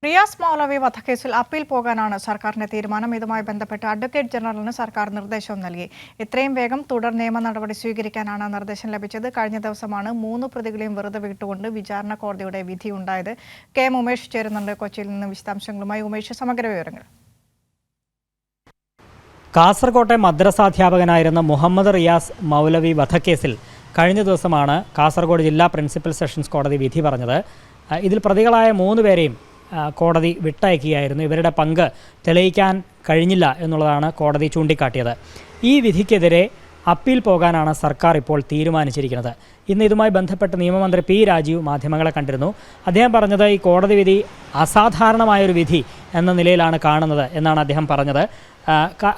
റിയാസ് മൗലവി വധക്കേസിൽ അപ്പീൽ പോകാനാണ് സർക്കാരിന്റെ തീരുമാനം. ഇതുമായി ബന്ധപ്പെട്ട് അഡ്വക്കേറ്റ് ജനറലിന് സർക്കാർ നിർദ്ദേശവും നൽകി. എത്രയും വേഗം തുടർ നിയമ നടപടി സ്വീകരിക്കാനാണ് നിർദ്ദേശം ലഭിച്ചത്. കഴിഞ്ഞ ദിവസമാണ് 3 പ്രതികളെയും വെറുതെ വിട്ടുകൊണ്ട് വിചാരണ കോടതിയുടെ വിധിയുണ്ടായത്. കെ എം ഉമേഷ് ചേരുന്നുണ്ട് കൊച്ചിയിൽ നിന്ന് വിശദാംശങ്ങളുമായി. ഉമേഷ്, സമഗ്ര വിവരങ്ങൾ. കാസർകോട്ടെ മദ്രസാധ്യാപകനായിരുന്ന മുഹമ്മദ് റിയാസ് മൗലവി വധക്കേസിൽ കഴിഞ്ഞ ദിവസമാണ് കാസർഗോഡ് ജില്ലാ പ്രിൻസിപ്പൽ സെഷൻസ് കോടതി വിധി പറഞ്ഞത്. ഇതിൽ പ്രതികളായ 3 പേരെയും കോടതി വിട്ടയക്കുകയായിരുന്നു. ഇവരുടെ പങ്ക് തെളിയിക്കാൻ കഴിഞ്ഞില്ല എന്നുള്ളതാണ് കോടതി ചൂണ്ടിക്കാട്ടിയത്. ഈ വിധിക്കെതിരെ അപ്പീൽ പോകാനാണ് സർക്കാർ ഇപ്പോൾ തീരുമാനിച്ചിരിക്കുന്നത്. ഇന്ന് ഇതുമായി ബന്ധപ്പെട്ട് നിയമമന്ത്രി പി രാജീവ് മാധ്യമങ്ങളെ കണ്ടിരുന്നു. അദ്ദേഹം പറഞ്ഞത് ഈ കോടതി വിധി അസാധാരണമായൊരു വിധി എന്ന നിലയിലാണ് കാണുന്നത് എന്നാണ് അദ്ദേഹം പറഞ്ഞത്.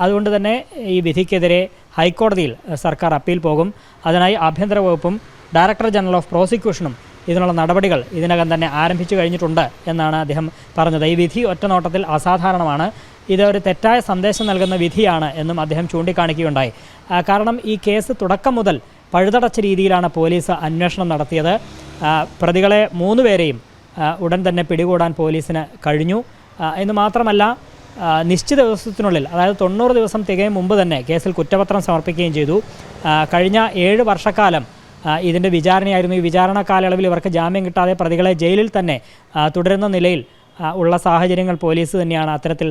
അതുകൊണ്ട് തന്നെ ഈ വിധിക്കെതിരെ ഹൈക്കോടതിയിൽ സർക്കാർ അപ്പീൽ പോകും. അതിനായി ആഭ്യന്തര വകുപ്പും ഡയറക്ടർ ജനറൽ ഓഫ് പ്രോസിക്യൂഷനും ഇതിനുള്ള നടപടികൾ ഇതിനകം തന്നെ ആരംഭിച്ചു കഴിഞ്ഞിട്ടുണ്ട് എന്നാണ് അദ്ദേഹം പറഞ്ഞത്. ഈ വിധി ഒറ്റനോട്ടത്തിൽ അസാധാരണമാണ്. ഇത് ഒരു തെറ്റായ സന്ദേശം നൽകുന്ന വിധിയാണ് എന്നും അദ്ദേഹം ചൂണ്ടിക്കാണിക്കുകയുണ്ടായി. കാരണം ഈ കേസ് തുടക്കം മുതൽ പഴുതടച്ച രീതിയിലാണ് പോലീസ് അന്വേഷണം നടത്തിയത്. പ്രതികളെ 3 പേരെയും ഉടൻ തന്നെ പിടികൂടാൻ പോലീസിന് കഴിഞ്ഞു എന്ന് മാത്രമല്ല, നിശ്ചിത ദിവസത്തിനുള്ളിൽ, അതായത് 90 ദിവസം തികയും മുമ്പ് തന്നെ കേസിൽ കുറ്റപത്രം സമർപ്പിക്കുകയും ചെയ്തു. കഴിഞ്ഞ 7 വർഷക്കാലം ഇതിൻ്റെ വിചാരണയായിരുന്നു. ഈ വിചാരണ കാലയളവിൽ ഇവർക്ക് ജാമ്യം കിട്ടാതെ പ്രതികളെ ജയിലിൽ തന്നെ തുടരുന്ന നിലയിൽ ഉള്ള സാഹചര്യങ്ങൾ പോലീസ് തന്നെയാണ് അത്തരത്തിൽ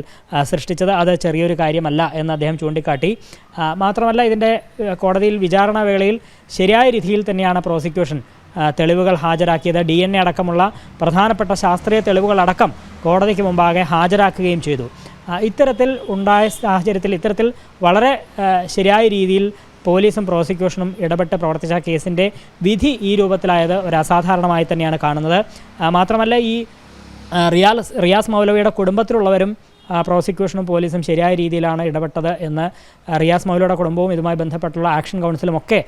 സൃഷ്ടിച്ചത്. അത് ചെറിയൊരു കാര്യമല്ല എന്ന് അദ്ദേഹം ചൂണ്ടിക്കാട്ടി. മാത്രമല്ല, ഇതിൻ്റെ കോടതിയിൽ വിചാരണ വേളയിൽ ശരിയായ രീതിയിൽ തന്നെയാണ് പ്രോസിക്യൂഷൻ തെളിവുകൾ ഹാജരാക്കിയത്. DNA അടക്കമുള്ള പ്രധാനപ്പെട്ട ശാസ്ത്രീയ തെളിവുകളടക്കം കോടതിക്ക് മുമ്പാകെ ഹാജരാക്കുകയും ചെയ്തു. ഇത്തരത്തിൽ ഉണ്ടായ സാഹചര്യത്തിൽ ഇത്തരത്തിൽ വളരെ ശരിയായ രീതിയിൽ പോലീസും പ്രോസിക്യൂഷനും ഇടപെട്ട് പ്രവർത്തിച്ച കേസിൻ്റെ വിധി ഈ രൂപത്തിലായത് ഒരു അസാധാരണമായി തന്നെയാണ് കാണുന്നത്. മാത്രമല്ല, ഈ റിയാസ് മൗലവിയുടെ കുടുംബത്തിലുള്ളവരും പ്രോസിക്യൂഷനും പോലീസും ശരിയായ രീതിയിലാണ് ഇടപെട്ടത് എന്ന് റിയാസ് മൗലവിയുടെ കുടുംബവും ഇതുമായി ബന്ധപ്പെട്ടുള്ള ആക്ഷൻ കൗൺസിലും ഒക്കെ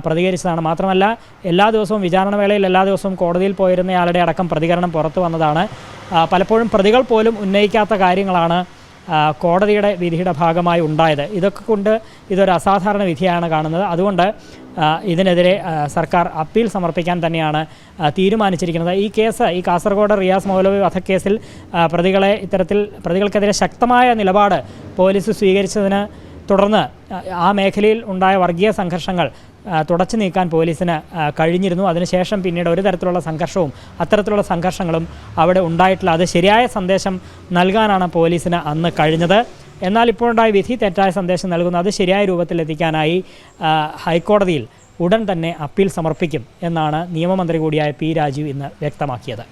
പ്രതികരിച്ചതാണ്. മാത്രമല്ല, എല്ലാ ദിവസവും വിചാരണ വേളയിൽ എല്ലാ ദിവസവും കോടതിയിൽ പോയിരുന്നയാളുടെ അടക്കം പ്രതികരണം പുറത്തു വന്നതാണ്. പലപ്പോഴും പ്രതികൾ പോലും ഉന്നയിക്കാത്ത കാര്യങ്ങളാണ് കോടതിയുടെ വിധിയുടെ ഭാഗമായി ഉണ്ടായത്. ഇതൊക്കെ കൊണ്ട് ഇതൊരു അസാധാരണ വിധിയാണ് കാണുന്നത്. അതുകൊണ്ട് ഇതിനെതിരെ സർക്കാർ അപ്പീൽ സമർപ്പിക്കാൻ തന്നെയാണ് തീരുമാനിച്ചിരിക്കുന്നത്. ഈ കേസ്, ഈ കാസർഗോഡ് റിയാസ് മൗലവി വധക്കേസിൽ പ്രതികൾക്കെതിരെ ശക്തമായ നിലപാട് പോലീസ് സ്വീകരിച്ചതിന് തുടർന്ന് ആ മേഖലയിൽ ഉണ്ടായ വർഗീയ സംഘർഷങ്ങൾ തുടച്ചു നീക്കാൻ പോലീസിന് കഴിഞ്ഞിരുന്നു. അതിനുശേഷം പിന്നീട് ഒരു തരത്തിലുള്ള സംഘർഷവും അത്തരത്തിലുള്ള സംഘർഷങ്ങളും അവിടെ ഉണ്ടായിട്ടില്ല. അത് ശരിയായ സന്ദേശം നൽകാനാണ് പോലീസിന് അന്ന് കഴിഞ്ഞത്. എന്നാൽ ഇപ്പോഴുണ്ടായ വിധി തെറ്റായ സന്ദേശം നൽകുന്നു. അത് ശരിയായ രൂപത്തിലെത്തിക്കാനായി ഹൈക്കോടതിയിൽ ഉടൻ തന്നെ അപ്പീൽ സമർപ്പിക്കും എന്നാണ് നിയമമന്ത്രി കൂടിയായ പി രാജീവ് ഇന്ന് വ്യക്തമാക്കിയത്.